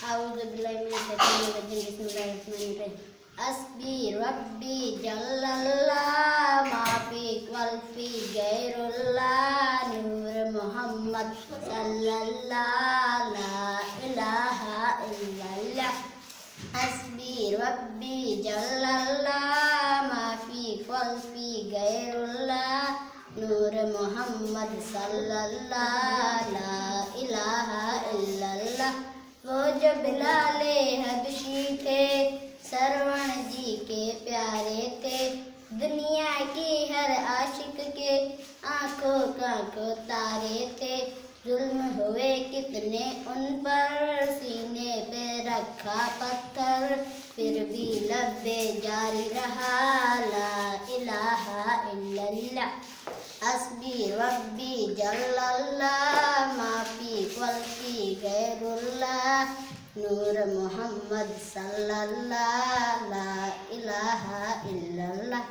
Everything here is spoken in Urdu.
أعوذ بالله من الشيطان الرجيم بسم الله الرحمن الرحيم حسبي ربي جل الله ما في قلبي غير الله نور محمد صلى الله لا إله إلا الله حسبي ربي جل الله ما في قلبي غير الله نور محمد صلى الله لا إله إلا الله وہ جو بلال حبشی تھے سرون جی کے پیارے تھے دنیا کی ہر عاشق کے آنکھوں کا تارے تھے ظلم ہوئے کتنے ان پر سینے پہ رکھا پتھر پھر بھی لب جاری رہا لا الہ الا اللہ حسبی ربی جل اللہ ما فی قلبی غیر اللہ نور محمد صلی اللہ لا الہ الا اللہ.